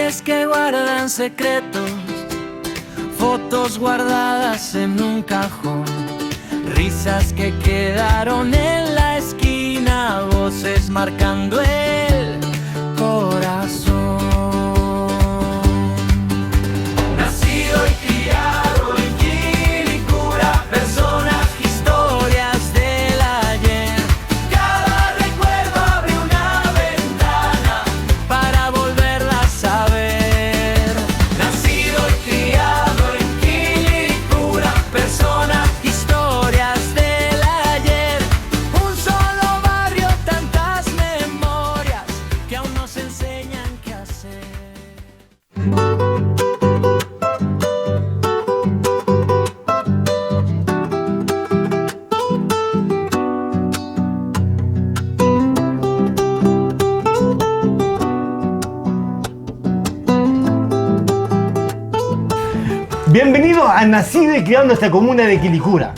corazones que guardan secretos, fotos guardadas en un cajón, risas que quedaron en la esquina, voces marcando el corazón. Nacido y criado en Quilicura, personas, historias del ayer. Cada recuerdo abre una ventana para volverlas a ver. Nacido y criado en Quilicura, personas, historias del ayer. Un solo barrio, tantas memorias que aún nos enseñan qué hacer. Bienvenidos a Nacido y Criado en nuestra comuna de Quilicura.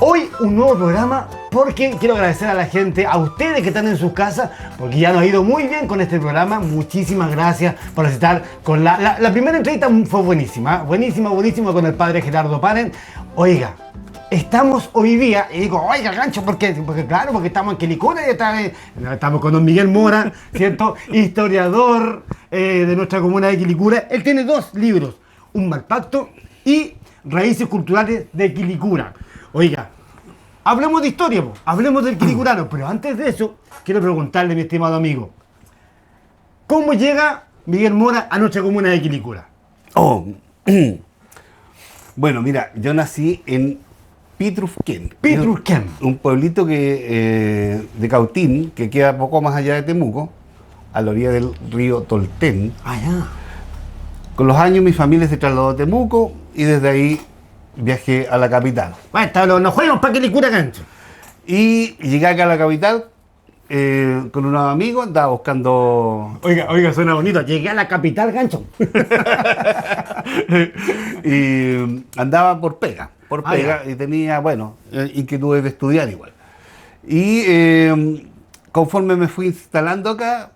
Hoy un nuevo programa porque quiero agradecer a la gente, a ustedes que están en sus casas, porque ya nos ha ido muy bien con este programa. Muchísimas gracias por estar con la primera entrevista. Fue buenísima, buenísima con el padre Gerardo Paren. Oiga, estamos hoy día, y digo, oiga, gancho, porque claro, porque estamos en Quilicura y estamos con don Miguel Mora, ¿cierto? Historiador de nuestra comuna de Quilicura. Él tiene dos libros, Un mal pacto y Raíces culturales de Quilicura. Oiga, hablemos de historia, hablemos del quilicurano, pero antes de eso, quiero preguntarle, mi estimado amigo, ¿cómo llega Miguel Mora a nuestra comuna de Quilicura? Bueno, mira, yo nací en Pitrufquén. Un pueblito de Cautín, que queda poco más allá de Temuco, a la orilla del río Tolten. Allá. Con los años mi familia se trasladó a Temuco y desde ahí viajé a la capital. Bueno, nos fuimos para Quilicura, gancho. Y llegué acá a la capital con unos amigos, andaba buscando... Oiga, suena bonito. Llegué a la capital, gancho. Y andaba por pega, y tenía, inquietudes de estudiar igual. Y conforme me fui instalando acá,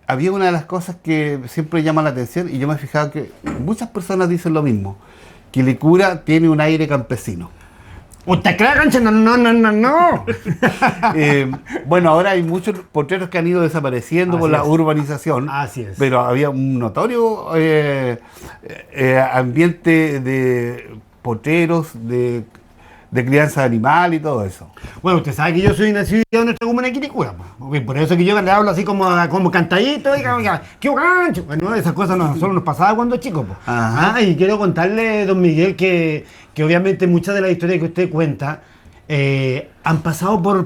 había una de las cosas que siempre llama la atención, y yo me he fijado que muchas personas dicen lo mismo: Quilicura tiene un aire campesino. ¿Usted cree, gancho? No. Bueno, ahora hay muchos potreros que han ido desapareciendo por la urbanización. Así es. Pero había un notorio ambiente de potreros, de crianza de animal y todo eso. Bueno, usted sabe que yo soy nacido en nuestra comuna de Quilicura, por eso que yo le hablo así como cantadito, oiga, qué gancho. Bueno, esas cosas solo nos pasaba cuando chicos. Y quiero contarle, don Miguel, que obviamente muchas de las historias que usted cuenta han pasado por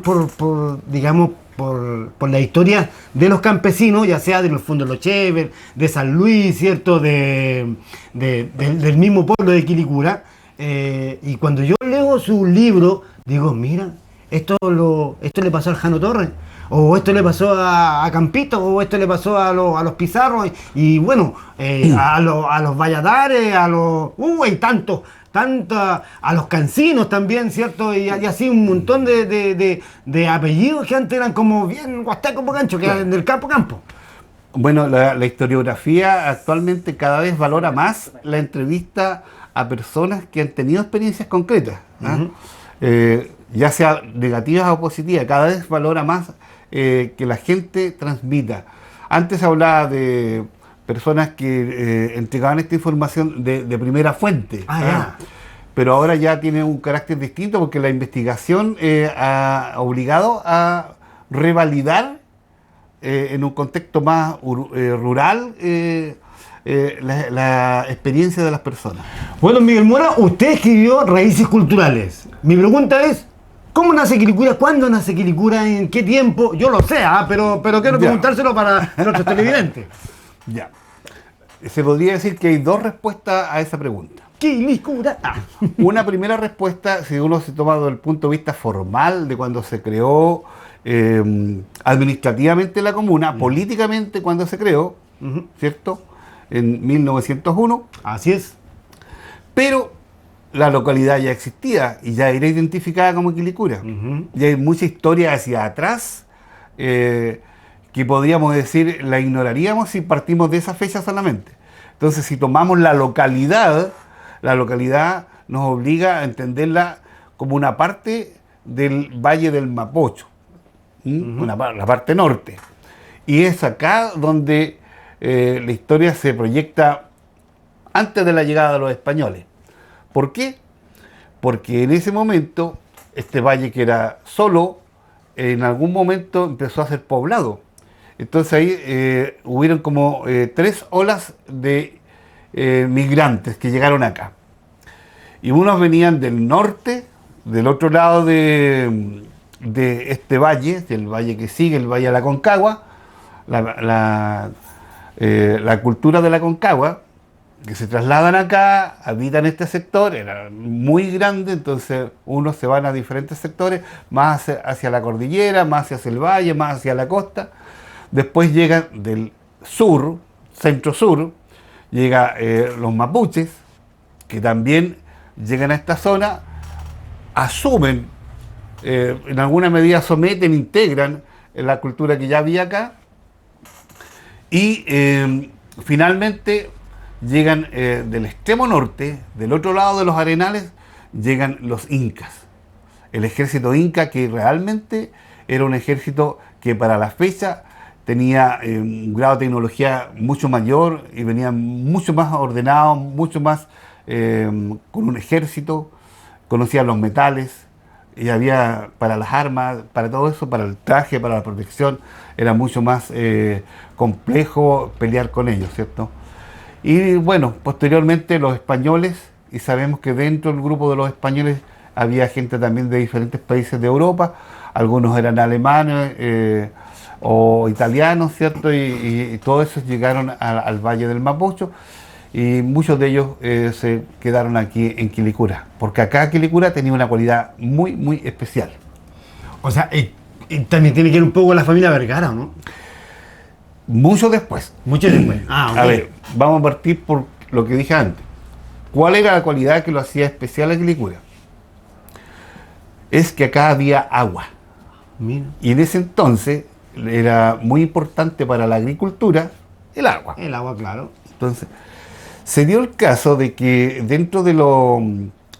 la historia de los campesinos, ya sea de los fondos Los Chever, de San Luis, ¿cierto? Del mismo pueblo de Quilicura. Y cuando yo leo su libro, digo, mira, esto le pasó al Jano Torres, o esto le pasó a Campito, o esto le pasó a los Pizarros, y bueno, a los Valladares, hay tantos, a los Cancinos también, ¿cierto? Y así un montón de apellidos que antes eran como bien huastecos por gancho, que eran del campo. Bueno, la historiografía actualmente cada vez valora más la entrevista a personas que han tenido experiencias concretas, ya sea negativas o positivas. Cada vez valora más que la gente transmita. Antes se hablaba de personas que entregaban esta información de primera fuente, pero ahora ya tiene un carácter distinto porque la investigación ha obligado a revalidar en un contexto más rural la experiencia de las personas. Bueno, Miguel Mora, usted escribió Raíces culturales. Mi pregunta es, ¿cómo nace Quilicura? ¿Cuándo nace Quilicura? ¿En qué tiempo? Yo lo sé, pero quiero preguntárselo para nuestros televidentes. Ya. Se podría decir que hay dos respuestas a esa pregunta. Quilicura. Una primera respuesta, si uno se toma desde el punto de vista formal de cuando se creó administrativamente la comuna, políticamente cuando se creó, ¿cierto? En 1901. Así es. Pero la localidad ya existía y ya era identificada como Quilicura. Y hay mucha historia hacia atrás que que podríamos decir la ignoraríamos si partimos de esa fecha solamente. Entonces, si tomamos la localidad nos obliga a entenderla como una parte del Valle del Mapocho, la parte norte. Y es acá donde la historia se proyecta antes de la llegada de los españoles. ¿Por qué? Porque en ese momento, este valle que era solo, en algún momento empezó a ser poblado. Entonces ahí hubieron como 3 olas de migrantes que llegaron acá. Y unos venían del norte, del otro lado de este valle, del valle que sigue, el Valle de la Aconcagua, la cultura de la Aconcagua, que se trasladan acá, habitan este sector, era muy grande, entonces unos se van a diferentes sectores, más hacia la cordillera, más hacia el valle, más hacia la costa. Después llegan del sur, centro-sur, llegan los mapuches, que también llegan a esta zona, asumen, en alguna medida someten, integran la cultura que ya había acá, y finalmente llegan del extremo norte, del otro lado de los arenales, llegan los incas. El ejército inca, que realmente era un ejército que para la fecha tenía un grado de tecnología mucho mayor y venía mucho más ordenado, mucho más con un ejército, conocían los metales y había para las armas, para todo eso, para el traje, para la protección, era mucho más complejo pelear con ellos, ¿cierto? Y bueno, posteriormente los españoles, y sabemos que dentro del grupo de los españoles había gente también de diferentes países de Europa, algunos eran alemanes o italianos, ¿cierto? Y todos esos llegaron al Valle del Mapocho y muchos de ellos se quedaron aquí en Quilicura, porque acá Quilicura tenía una cualidad muy, muy especial. O sea, y también tiene que ir un poco la familia Vergara, ¿no? Mucho después. Mucho después. Ah, ok. A ver, vamos a partir por lo que dije antes. ¿Cuál era la cualidad que lo hacía especial a Quilicura? Es que acá había agua. Mira. Y en ese entonces era muy importante para la agricultura el agua. El agua, claro. Entonces, se dio el caso de que dentro de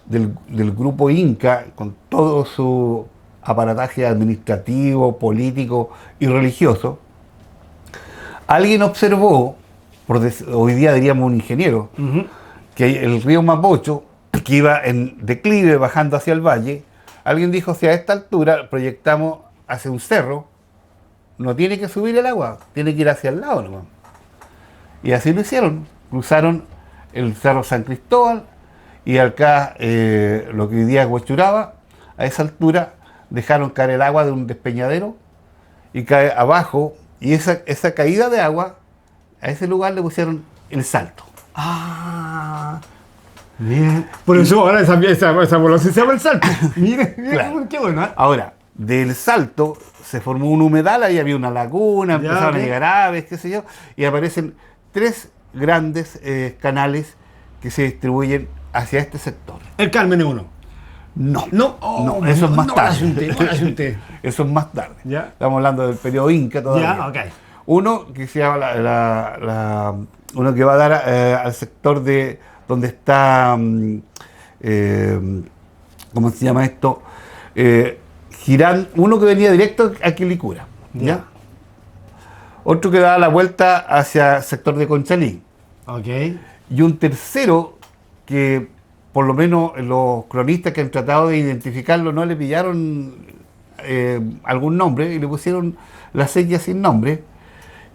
del grupo Inca, con todo su aparataje administrativo, político y religioso, alguien observó, hoy día diríamos un ingeniero, que el río Mapocho, que iba en declive bajando hacia el valle, alguien dijo, si a esta altura proyectamos hacia un cerro, no tiene que subir el agua, tiene que ir hacia el lado nomás. Y así lo hicieron, cruzaron el cerro San Cristóbal y acá, lo que hoy día es Huachuraba, a esa altura dejaron caer el agua de un despeñadero y cae abajo. Y esa caída de agua, a ese lugar le pusieron el Salto. Ah, bien. Por eso ahora esa población se llama el Salto. Mire, Claro. qué bueno. Ahora, del Salto se formó un humedal, ahí había una laguna, Ya, empezaron a ok. llegar aves, qué sé yo, y aparecen 3 grandes canales que se distribuyen hacia este sector. El Carmen es uno. No, No, no, eso es más tarde. No la asunté. Eso es más tarde. Ya. Estamos hablando del periodo Inca todavía. Ya, ok. Uno que se llama uno que va a dar al sector de donde está, ¿cómo se llama esto? Girando, uno que venía directo a Quilicura, ¿ya? Ya. Otro que daba la vuelta hacia el sector de Conchalí. Ok. Y un tercero que, por lo menos los cronistas que han tratado de identificarlo, no le pillaron algún nombre y le pusieron la sequía sin nombre,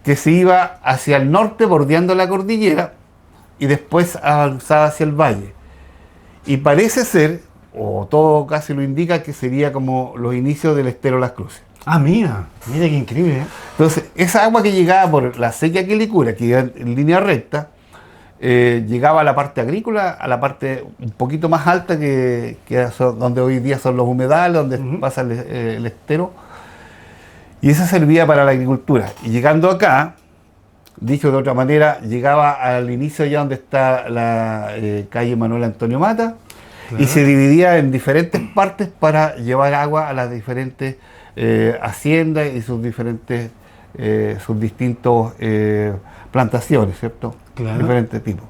que se iba hacia el norte bordeando la cordillera y después avanzaba hacia el valle. Y parece ser, o todo casi lo indica, que sería como los inicios del estero Las Cruces. Ah, mira qué increíble, ¿eh? Entonces, esa agua que llegaba por la sequía Quilicura, que iba en línea recta, llegaba a la parte agrícola, a la parte un poquito más alta donde hoy día son los humedales, donde pasa el estero, y esa servía para la agricultura. Y llegando acá, dicho de otra manera, llegaba al inicio ya donde está la calle Manuel Antonio Mata, y se dividía en diferentes partes para llevar agua a las diferentes haciendas y sus diferentes sus distintos plantaciones, ¿cierto? Claro. Diferentes tipos.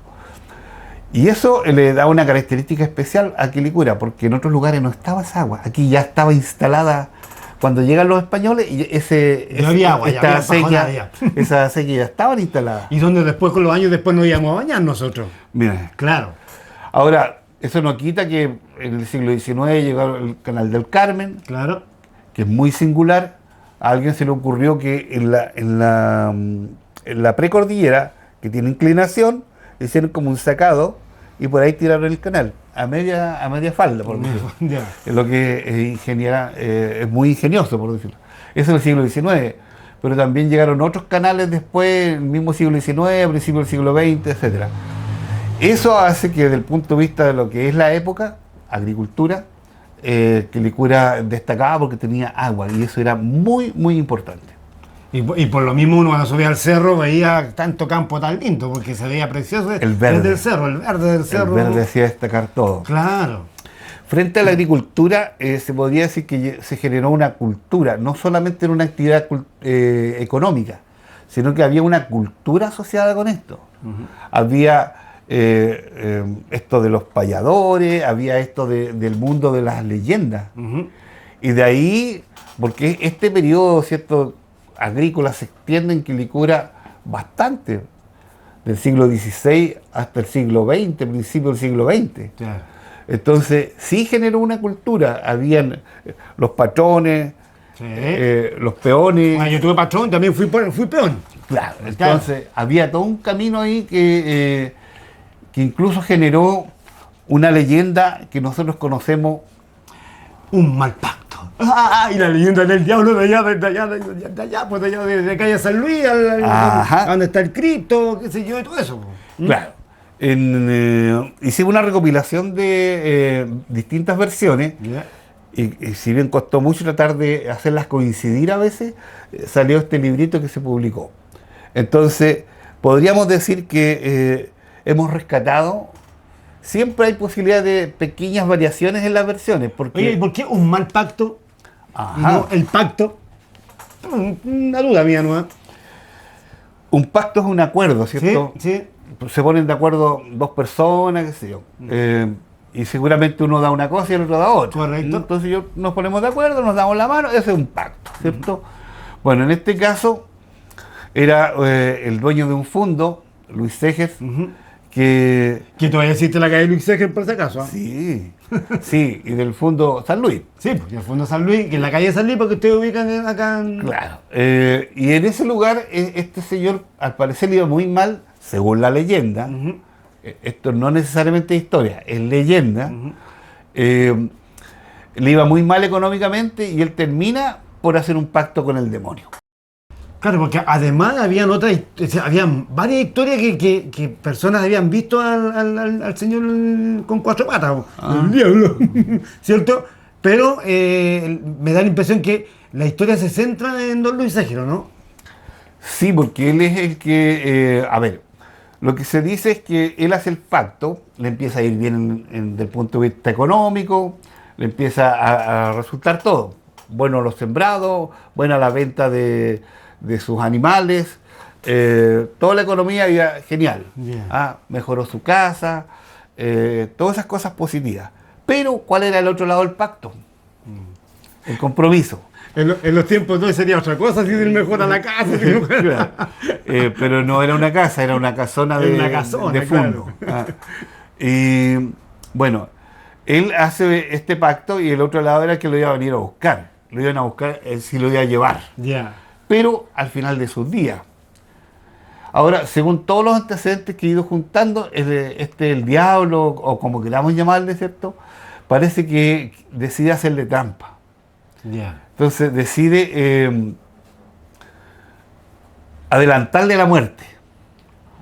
Y eso le da una característica especial a Quilicura, porque en otros lugares no estaba esa agua. Aquí ya estaba instalada cuando llegan los españoles y Ya había agua, ya había sequía, ya. esa sequía ya estaban instaladas. Y donde después, con los años después, nos íbamos a bañar nosotros. Mira, Claro. ahora, eso no quita que en el siglo XIX llegó el Canal del Carmen, Claro. que es muy singular. A alguien se le ocurrió que en la precordillera, que tiene inclinación, hicieron como un sacado y por ahí tiraron el canal, a media falda, por decirlo. Ya. Es lo que es muy ingenioso, por decirlo. Eso en el siglo XIX. Pero también llegaron otros canales después, en el mismo siglo XIX, a principios del siglo XX, etc. Eso hace que desde el punto de vista de lo que es la época, agricultura, Quilicura destacaba porque tenía agua y eso era muy, muy importante. Y por lo mismo uno cuando subía al cerro veía tanto campo tan lindo, porque se veía precioso El verde. desde el cerro, el verde del cerro. El verde hacía destacar todo. Claro. Frente a la agricultura, se podría decir que se generó una cultura, no solamente era una actividad económica, sino que había una cultura asociada con esto. Había esto de los payadores, había esto del mundo de las leyendas. Y de ahí, porque este periodo, ¿cierto?, agrícola se extiende en Quilicura bastante, del siglo XVI hasta el siglo XX, principio del siglo XX. Claro. Entonces, sí generó una cultura. Habían los patrones, Sí. los peones. Bueno, yo tuve patrón, también fui peón. Claro, entonces había todo un camino ahí que incluso generó una leyenda que nosotros conocemos. Un mal pacto. Y la leyenda del diablo de allá, pues de allá, de calle San Luis, Ajá. donde está el Cristo, qué sé yo, y todo eso. Claro. Hicimos una recopilación de distintas versiones. Ya. Y si bien costó mucho tratar de hacerlas coincidir a veces, salió este librito que se publicó. Entonces, podríamos decir que hemos rescatado. Siempre hay posibilidad de pequeñas variaciones en las versiones. Porque, Oye, ¿y por qué un mal pacto? Ajá. No el pacto. Una duda mía, ¿no? Un pacto es un acuerdo, ¿cierto? Sí. Se ponen de acuerdo dos personas, qué sé yo. Y seguramente uno da una cosa y el otro da otra. Correcto. Entonces nos ponemos de acuerdo, nos damos la mano, ese es un pacto, ¿cierto? Bueno, en este caso era el dueño de un fondo, Luis Segers, que... Que todavía existe la calle Luis Segers, por si acaso. ¿Ah? Sí, sí, y del fondo San Luis. Sí, pues el fondo San Luis, que es la calle San Luis, porque ustedes ubican acá en... Claro. Y en ese lugar, este señor, al parecer, le iba muy mal, según la leyenda. Esto no necesariamente es historia, es leyenda. Le iba muy mal económicamente y él termina por hacer un pacto con el demonio. Claro, porque además habían habían varias historias que personas habían visto al señor con cuatro patas, el diablo, ¿cierto? Pero me da la impresión que la historia se centra en don Luis Segers, ¿no? Sí, porque él es el que, a ver, lo que se dice es que él hace el pacto, le empieza a ir bien desde el punto de vista económico, le empieza a resultar todo. Bueno los sembrados, buena la venta de sus animales, toda la economía iba genial. Yeah. Mejoró su casa, todas esas cosas positivas. Pero, ¿cuál era el otro lado del pacto? El compromiso. En los tiempos de hoy sería otra cosa, si él mejora la casa. Claro. Pero no era una casa, era una casona de fondo. Claro. Y bueno, él hace este pacto y el otro lado era que lo iba a venir a buscar. Lo iban a buscar, él sí lo iba a llevar. Ya. Pero al final de sus días. Ahora, según todos los antecedentes que he ido juntando, el diablo, o como queramos llamarle, ¿cierto? Parece que decide hacerle trampa. Ya. Entonces decide adelantarle la muerte.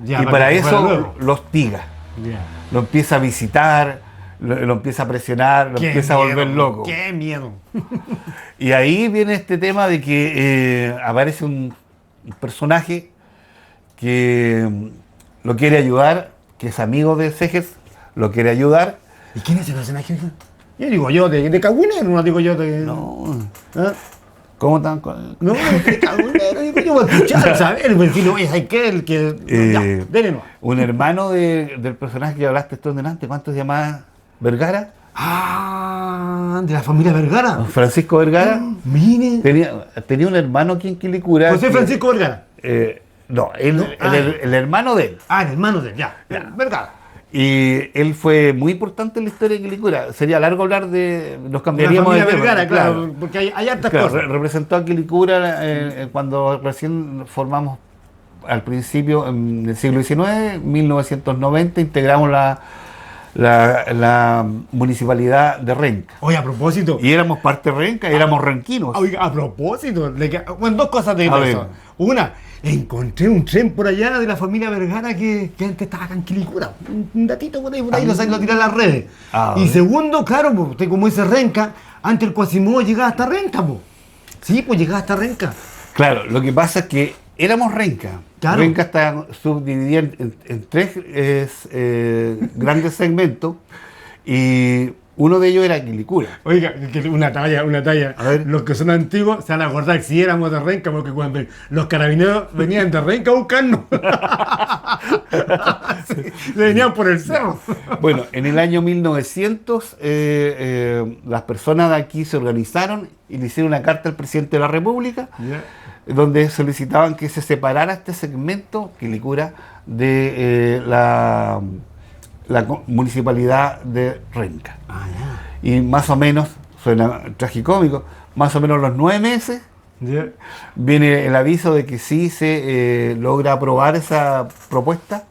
Ya, Y para que fuera eso luego. lo hostiga. Ya. Lo empieza a visitar, lo empieza a presionar, lo Qué empieza a volver miedo, loco. ¡Qué miedo! Y ahí viene este tema de que aparece un personaje que lo quiere ayudar, que es amigo de Segers, lo quiere ayudar. ¿Y quién es ese personaje? Yo digo yo de Cagüinero, no digo yo de... No, ¿Ah? ¿Cómo están? No, yo voy a escuchar, saber, pues si no es aquel que. Ya, dele no. Un hermano del personaje que hablaste tú delante, ¿cuánto se llamaba? ¿Vergara? Ah, de la familia Vergara. Francisco Vergara. Mire. Tenía un hermano aquí en Quilicura. José Francisco Vergara. No, el hermano de él. Ah, el hermano de él, ya. Vergara. Y él fue muy importante en la historia de Quilicura. Sería largo hablar de. Nos cambiaríamos la familia de tema, Vergara, claro, porque hay hartas claro, cosas. representó a Quilicura cuando recién formamos, al principio, en el siglo XIX, 1990, integramos la municipalidad de Renca. Oye, a propósito. Y éramos parte de Renca, éramos renquinos. Oiga, a propósito, bueno, dos cosas de A ver. eso. Una, encontré un tren por allá de la familia Vergara que antes estaba acá en Quilicura. Un datito por ahí lo tiré a las redes. Y segundo, claro, pues, usted como dice Renca, antes el Quasimodo llegaba hasta Renca, pues. Sí, pues llegaba hasta Renca. Claro, lo que pasa es que éramos Renca. Claro. Renca está subdividida en tres grandes segmentos y uno de ellos era Quilicura. Oiga, una talla. A ver. Los que son antiguos se van a acordar si éramos de Renca, porque cuando los carabineros venían de Renca a buscarnos. Sí, venían por el cerro. Bueno, en el año 1900 las personas de aquí se organizaron y le hicieron una carta al presidente de la República donde solicitaban que se separara este segmento, Quilicura, de la municipalidad de Renca. Y más o menos, suena tragicómico, más o menos los 9 meses viene el aviso de que sí se logra aprobar esa propuesta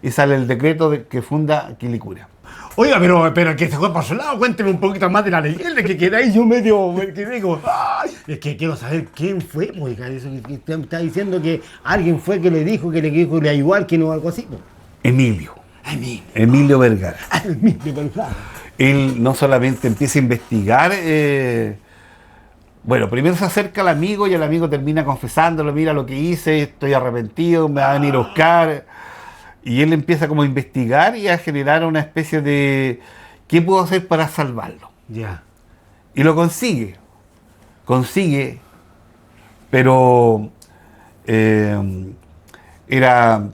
y sale el decreto que funda Quilicura. Oiga, pero que se fue para su lado, cuénteme un poquito más de la leyenda, que quedáis yo medio, que digo, ay, es que quiero saber quién fue, oiga, eso que usted me está diciendo que alguien fue que le dijo que le ayudó a alguien o algo así, pues. Emilio Vergara. Emilio Vergara. Él no solamente empieza a investigar, bueno, primero se acerca al amigo y el amigo termina confesándolo, mira lo que hice, estoy arrepentido, me va a venir a buscar. Y él empieza como a investigar y a generar una especie de ¿qué puedo hacer para salvarlo? Ya. Y lo consigue, pero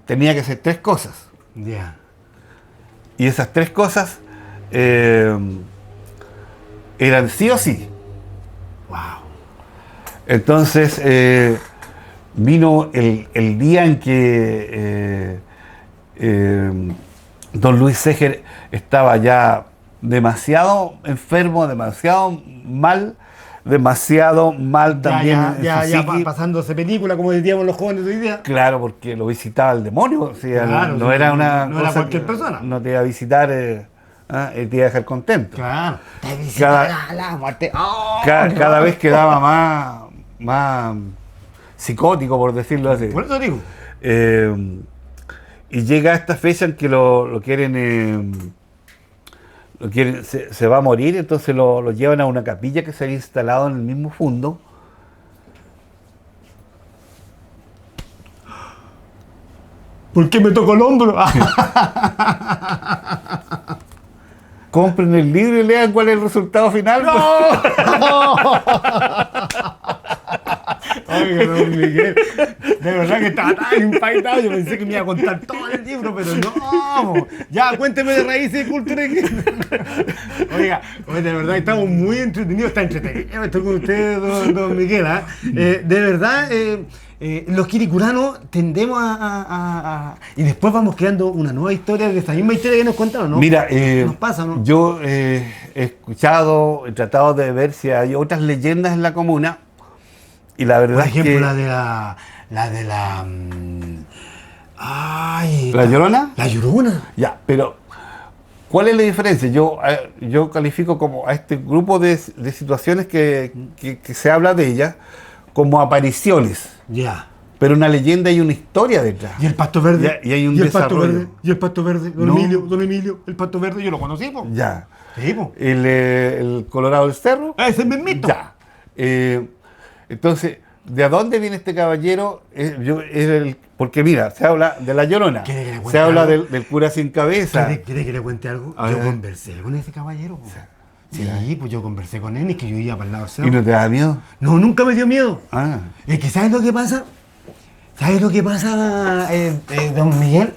tenía que hacer 3 cosas. Ya. Y esas 3 cosas eran sí o sí. Wow. Entonces vino el día en que don Luis Seger estaba ya demasiado enfermo, demasiado mal también. Ya pasándose película, como diríamos los jóvenes de hoy día. Claro, porque lo visitaba el demonio, o sea, Claro, no sí, era una no era cosa cualquier persona. No te iba a visitar, te iba a dejar contento. Claro. Cada- La muerte. Oh, Cada vez quedaba más psicótico, por decirlo así. Por eso digo. Y llega esta fecha en que lo quieren, se va a morir, entonces lo llevan a una capilla que se había instalado en el mismo fondo. ¿Por qué me tocó el hombro? Compren el libro y lean cuál es el resultado final. Oiga, don Miguel, de verdad que estaba tan impactado, yo pensé que me iba a contar todo el libro, pero no. Ya, cuénteme de raíces y cultura. Oiga, de verdad estamos muy entretenidos, está entretenido esto con usted, don Miguel. De verdad, los quiricuranos tendemos y después vamos creando una nueva historia de esa misma historia que nos contaron, ¿no? Mira, nos pasa, ¿no? yo he escuchado, he tratado de ver si hay otras leyendas en la comuna. Y la verdad Por ejemplo, es que la de la ay, ¿La Llorona? La Llorona. Ya, pero ¿cuál es la diferencia? Yo califico como a este grupo de situaciones que se habla de ellas como apariciones. Ya. Pero una leyenda y una historia detrás. Y el pasto verde. Y hay un el pasto desarrollo. verde. Y el pasto verde. Don No. Emilio, el pasto verde, yo lo conocí, po. Ya. Sí, po. El Colorado del Cerro. Ese es mismito. Ya. Entonces, ¿de dónde viene este caballero? Porque mira, se habla de la Llorona, ¿Quiere que le cuente se habla algo? del cura sin cabeza. ¿Quiere que le cuente algo? A Yo ver. conversé con ese caballero, po. Sí, pues yo conversé con él y que yo iba para el lado del cerro. ¿Y no te da miedo? No, nunca me dio miedo. Ah. Es que ¿sabes lo que pasa? ¿Sabes lo que pasa, don Miguel?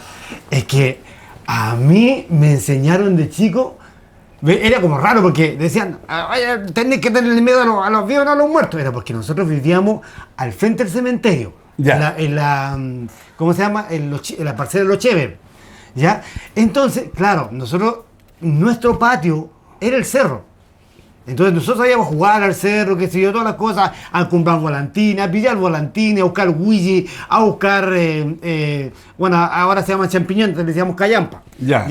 Es que a mí me enseñaron de chico, era como raro porque decían, tenés que tenerle miedo a los vivos, no a los muertos. Era porque nosotros vivíamos al frente del cementerio, Ya. ¿cómo se llama? En la parcela de los Chever. ¿Ya? Entonces, claro, nuestro patio era el cerro. Entonces nosotros íbamos a jugar al cerro, qué sé yo, todas las cosas, a comprar volantines, a pillar volantines, a buscar Ouija, a buscar, bueno, ahora se llama champiñón, le decíamos callampa. Ya.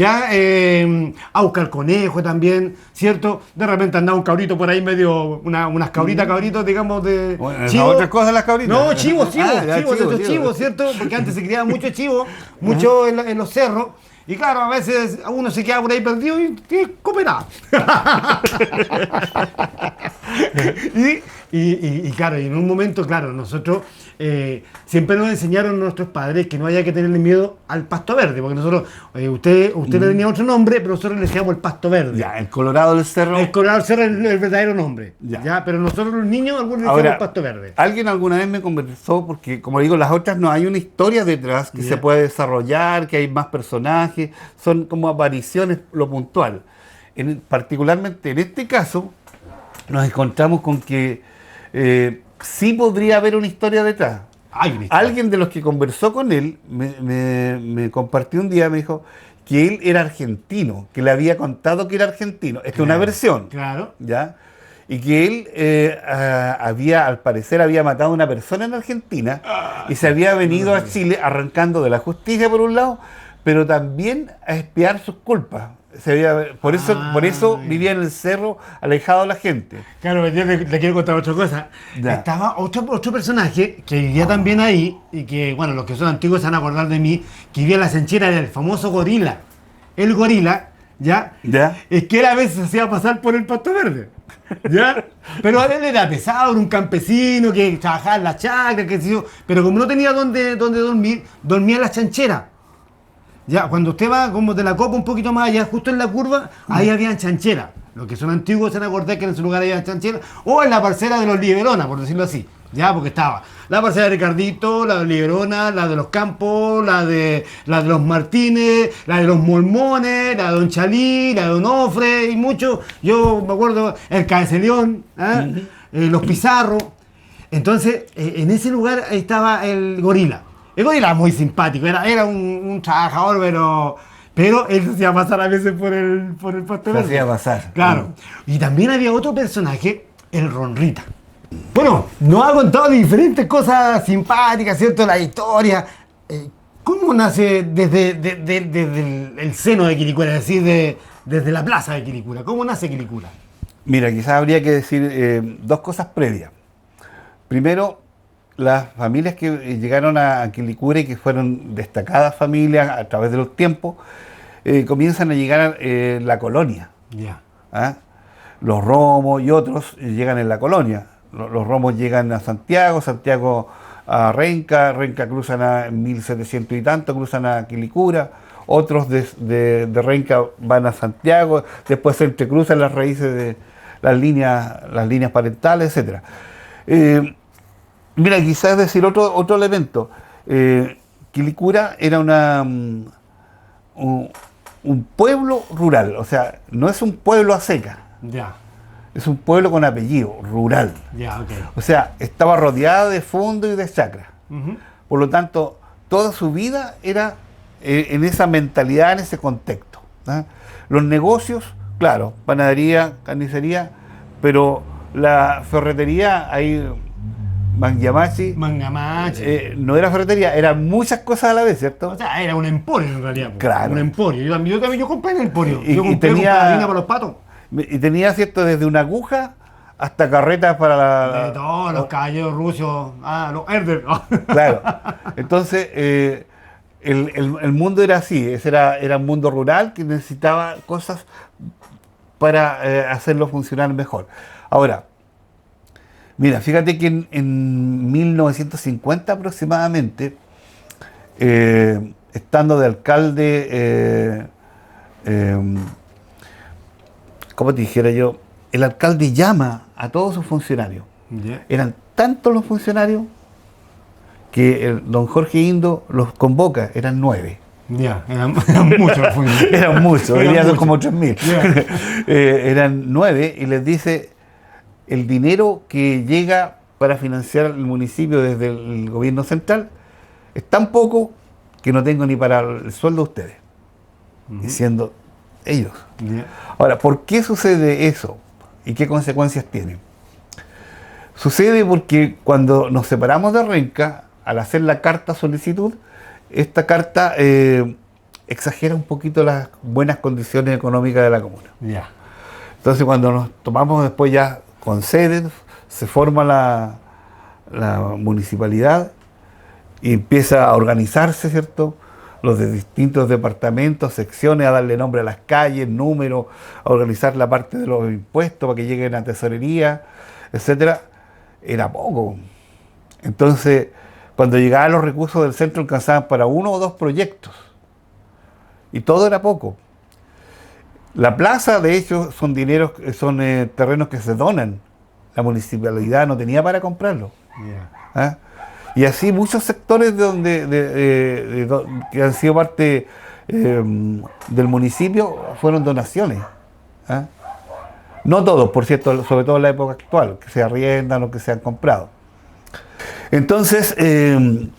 A buscar conejo también, ¿cierto? De repente andaba un cabrito por ahí medio, unas cabritos, digamos, de Bueno, chivo. ¿otras cosas las cabritas? No, chivos, Ya, chivo, ¿cierto? Porque antes se criaba mucho chivo, mucho en los cerros. Y claro, a veces uno se queda por ahí perdido y coopera. y claro, y en un momento, claro, nosotros siempre nos enseñaron nuestros padres que no haya que tenerle miedo al pasto verde, porque nosotros, usted le tenía otro nombre, pero nosotros le decíamos el pasto verde. Ya, el Colorado del Cerro. El Colorado del Cerro es el verdadero nombre. Ya. Pero nosotros los niños, algunos le decíamos Ahora, el pasto verde. alguien alguna vez me conversó, porque como digo, las otras no hay una historia detrás que se puede desarrollar, que hay más personajes, son como apariciones, lo puntual. Particularmente en este caso, nos encontramos con que sí podría haber una historia detrás. Hay una historia. Alguien de los que conversó con él me compartió un día, me dijo que él era argentino, que le había contado que era argentino. Esta es una versión. Claro. ¿Ya? Y que él al parecer había matado a una persona en Argentina y se había venido a Chile arrancando de la justicia por un lado, pero también a expiar sus culpas. Por eso vivía en el cerro, alejado de la gente. Claro, yo le quiero contar otra cosa. Ya. Estaba otro personaje que vivía también ahí y que, bueno, los que son antiguos se van a acordar de mí, que vivía en la Sanchera, era el famoso gorila. El gorila, ¿ya? ¿Ya? Es que él a veces se hacía pasar por el pasto verde. ¿Ya? Pero él era pesado, era un campesino que trabajaba en la chacra, qué sé yo, pero como no tenía dónde dormir, dormía en la chanchera. Ya, cuando usted va como de la copa un poquito más allá, justo en la curva, ahí había chanchera. Los que son antiguos se van a acordar que en ese lugar había chanchera, o en la parcela de los Liberona, por decirlo así. Ya, porque estaba la parcela de Ricardito, la de Liberona, la de los Campos, la de los Martínez, la de los Mormones, la de Don Chalí, la de Don Ofre y muchos. Yo me acuerdo, el Cabeceleón, los Pizarro. Entonces, en ese lugar estaba el gorila. El gorila era muy simpático, era un trabajador, pero él se hacía pasar a veces por el pasto Se verde. hacía pasar. Claro. Y también había otro personaje, el Ronrita. Bueno, nos ha contado diferentes cosas simpáticas, ¿cierto? La historia. ¿Cómo nace desde el seno de Quilicura? Es decir, desde la plaza de Quilicura. ¿Cómo nace Quilicura? Mira, quizás habría que decir dos cosas previas. Primero, las familias que llegaron a Quilicura y que fueron destacadas familias a través de los tiempos, comienzan a llegar a la colonia. Ya. ¿Ah? Los Romos y otros llegan en la colonia. Los Romos llegan a Santiago, Santiago a Renca, Renca cruzan en 1700 y tanto, cruzan a Quilicura, otros de Renca van a Santiago, después se entrecruzan las raíces de las líneas parentales, etc. Mira, quizás decir otro elemento. Quilicura era un pueblo rural, o sea, no es un pueblo a seca. Ya. Es un pueblo con apellido, rural. Ya, ok. O sea, estaba rodeado de fondo y de chacra. Ujú. Por lo tanto, toda su vida era en esa mentalidad, en ese contexto. ¿Ah? Los negocios, claro, panadería, carnicería, pero la ferretería, ahí, Mangiamachi, Mangamache. no era ferretería, eran muchas cosas a la vez, ¿cierto? O sea, era un emporio en realidad. Po. Claro. Un emporio. Yo también compré en el emporio. Y Yo compré tenía- con harina para los patos. Y tenía, ¿cierto?, desde una aguja hasta carretas para la... De todos los caballeros rusos. Los Herder. Claro. Entonces, el mundo era así, era un mundo rural que necesitaba cosas para hacerlo funcionar mejor. Ahora, mira, fíjate que en 1950 aproximadamente, estando de alcalde, ¿cómo te dijera yo? el alcalde llama a todos sus funcionarios. Eran tantos los funcionarios que el don Jorge Indo los convoca, eran 9. Eran muchos los funcionarios. Eran muchos, hoy día son como 3.000. Yeah. Eran 9 y les dice, el dinero que llega para financiar el municipio desde el gobierno central es tan poco que no tengo ni para el sueldo de ustedes. Diciendo ellos. Ahora, ¿por qué sucede eso? ¿Y qué consecuencias tiene? Sucede porque cuando nos separamos de Renca, al hacer la carta solicitud, esta carta exagera un poquito las buenas condiciones económicas de la comuna. Entonces, cuando nos tomamos después ya con sedes, se forma la municipalidad y empieza a organizarse, ¿cierto? Los de distintos departamentos, secciones, a darle nombre a las calles, números, a organizar la parte de los impuestos para que lleguen a tesorería, etcétera. Era poco. Entonces, cuando llegaban los recursos del centro, alcanzaban para 1 o 2 proyectos. Y todo era poco. La plaza, de hecho, son terrenos que se donan. La municipalidad no tenía para comprarlo. ¿Ah? Y así muchos sectores que han sido parte del municipio fueron donaciones. ¿Ah? No todos, por cierto, sobre todo en la época actual, que se arriendan o que se han comprado. Entonces, él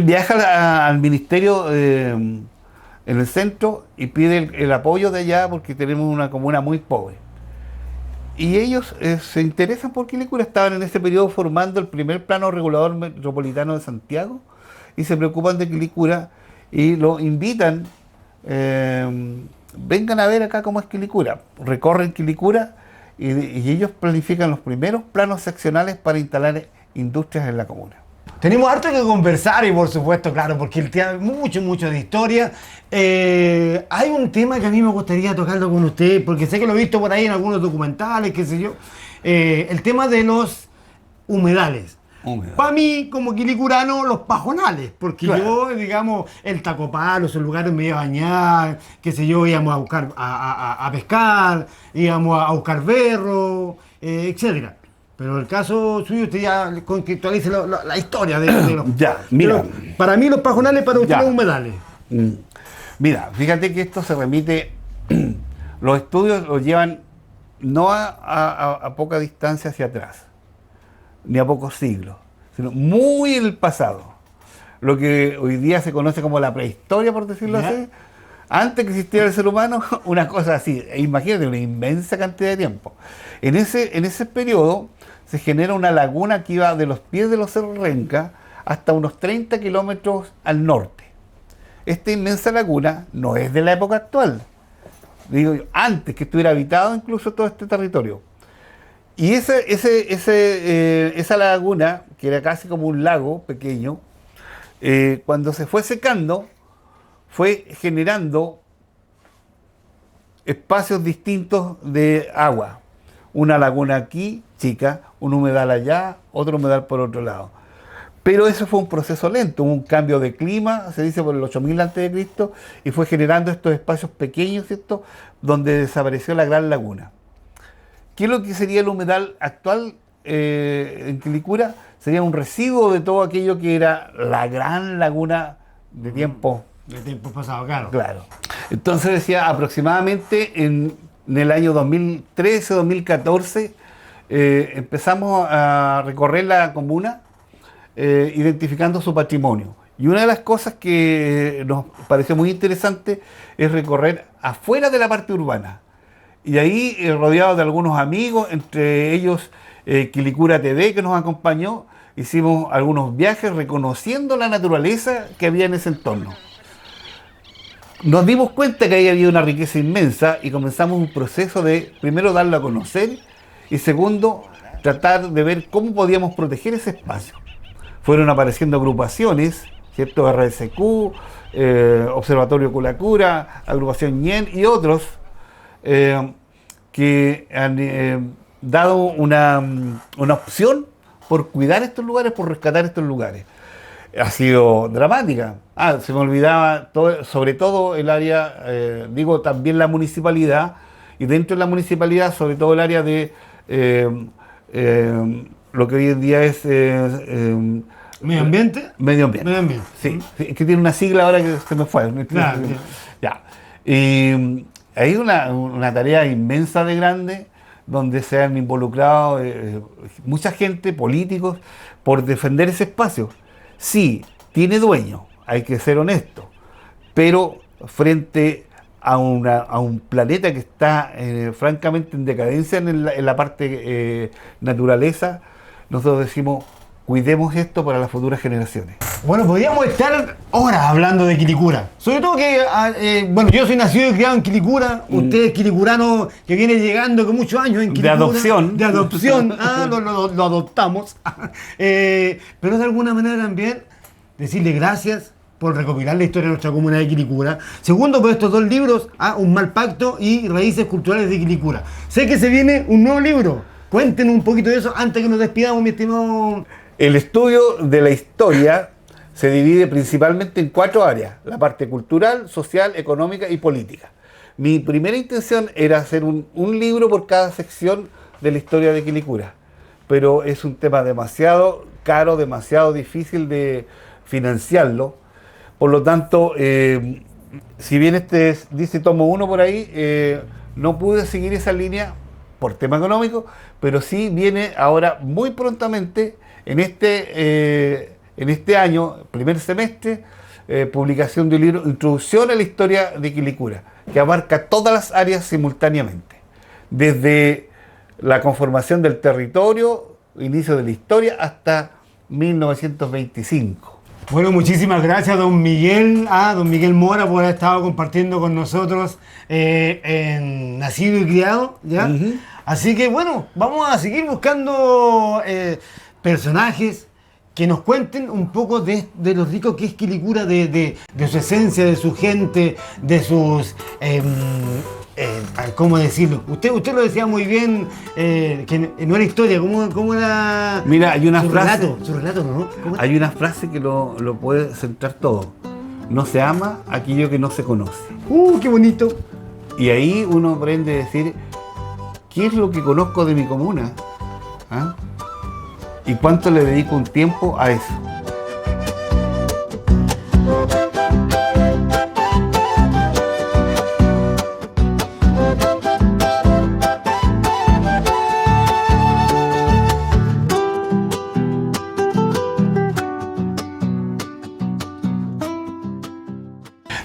viaja al ministerio en el centro y pide el apoyo de allá porque tenemos una comuna muy pobre. Y ellos se interesan por Quilicura, estaban en ese periodo formando el primer plano regulador metropolitano de Santiago y se preocupan de Quilicura y lo invitan, vengan a ver acá cómo es Quilicura. Recorren Quilicura y ellos planifican los primeros planos seccionales para instalar industrias en la comuna. Tenemos harto que conversar y por supuesto, claro, porque el tema mucho de historia. Hay un tema que a mí me gustaría tocarlo con usted, porque sé que lo he visto por ahí en algunos documentales, qué sé yo. El tema de los humedales. Para mí, como quilicurano, los pajonales, porque yo, digamos, el Tacopalo, esos lugares me iba a bañar, qué sé yo, íbamos a buscar, a pescar, íbamos a buscar berro, etcétera. Pero el caso suyo, usted ya contextualice la historia de los... Ya, mira. Para mí los pajonales, para usted los humedales. Mira, fíjate que esto se remite... Los estudios los llevan no a poca distancia hacia atrás, ni a pocos siglos, sino muy en el pasado. Lo que hoy día se conoce como la prehistoria, por decirlo así. Antes que existiera el ser humano, una cosa así. Imagínate, una inmensa cantidad de tiempo. En ese periodo se genera una laguna que iba de los pies de los Cerros Renca hasta unos 30 kilómetros al norte. Esta inmensa laguna no es de la época actual. Digo yo, antes que estuviera habitado incluso todo este territorio. Y esa laguna, que era casi como un lago pequeño, cuando se fue secando, fue generando espacios distintos de agua. Una laguna aquí, chica, un humedal allá, otro humedal por otro lado. Pero eso fue un proceso lento, hubo un cambio de clima, se dice por el 8000 a.C., y fue generando estos espacios pequeños, ¿cierto?, donde desapareció la gran laguna. ¿Qué es lo que sería el humedal actual en Quilicura? Sería un residuo de todo aquello que era la gran laguna de tiempo. De tiempo pasado, claro. Claro. Entonces decía, aproximadamente en el año 2013-2014 empezamos a recorrer la comuna identificando su patrimonio. Y una de las cosas que nos pareció muy interesante es recorrer afuera de la parte urbana. Y ahí, rodeados de algunos amigos, entre ellos Quilicura TV, que nos acompañó, hicimos algunos viajes reconociendo la naturaleza que había en ese entorno. Nos dimos cuenta que ahí había una riqueza inmensa y comenzamos un proceso de, primero, darlo a conocer y segundo, tratar de ver cómo podíamos proteger ese espacio. Fueron apareciendo agrupaciones, ¿cierto? RSQ, Observatorio Culacura, Agrupación Ñen y otros que han dado una opción por cuidar estos lugares, por rescatar estos lugares. Ha sido dramática. Se me olvidaba, sobre todo el área, también la municipalidad y dentro de la municipalidad, sobre todo el área de lo que hoy en día es ¿Medio ambiente? Medio ambiente. Medio ambiente. Sí, sí, que tiene una sigla ahora que se me fue. Claro, Ya. Y hay una tarea inmensa de grande donde se han involucrado mucha gente, políticos, por defender ese espacio. Sí, tiene dueño, hay que ser honesto, pero frente a un planeta que está francamente en decadencia en la parte naturaleza, nosotros decimos, cuidemos esto para las futuras generaciones. Bueno, podríamos estar horas hablando de Quilicura. Sobre todo que, bueno, yo soy nacido y criado en Quilicura. Usted es quilicurano que viene llegando con muchos años en Quilicura. De adopción. De adopción. Lo adoptamos. Pero de alguna manera también decirle gracias por recopilar la historia de nuestra comuna de Quilicura. Segundo, por estos 2 libros, Un mal pacto y Raíces culturales de Quilicura. Sé que se viene un nuevo libro. Cuéntenos un poquito de eso antes que nos despidamos, mi estimado. El estudio de la historia se divide principalmente en 4 áreas: la parte cultural, social, económica y política. Mi primera intención era hacer un libro por cada sección de la historia de Quilicura, pero es un tema demasiado caro, demasiado difícil de financiarlo. Por lo tanto, si bien dice tomo 1 por ahí, no pude seguir esa línea por tema económico, pero sí viene ahora muy prontamente en este año, primer semestre, publicación de un libro, Introducción a la historia de Quilicura, que abarca todas las áreas simultáneamente, desde la conformación del territorio, inicio de la historia, hasta 1925. Bueno, muchísimas gracias, don Miguel Mora, por haber estado compartiendo con nosotros en Nacido y Criado, ¿ya? Así que bueno, vamos a seguir buscando personajes que nos cuenten un poco de lo rico que es Quilicura, de su esencia, de su gente, de sus... ¿cómo decirlo? Usted lo decía muy bien, que no era historia, ¿cómo era? Mira, hay una frase... Su relato, ¿no? Hay una frase que lo puede centrar todo. No se ama aquello que no se conoce. ¡Qué bonito! Y ahí uno aprende a decir, ¿qué es lo que conozco de mi comuna? ¿Ah? ¿Y cuánto le dedico un tiempo a eso?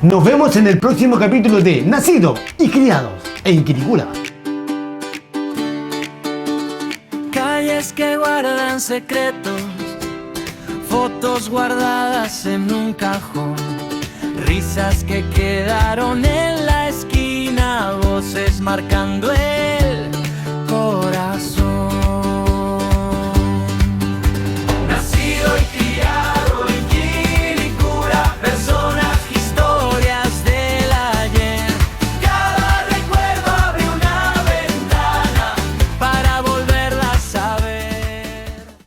Nos vemos en el próximo capítulo de Nacidos y Criados en Quilicura. Calles que guardan secretos, fotos guardadas en un cajón, risas que quedaron en la esquina, voces marcando el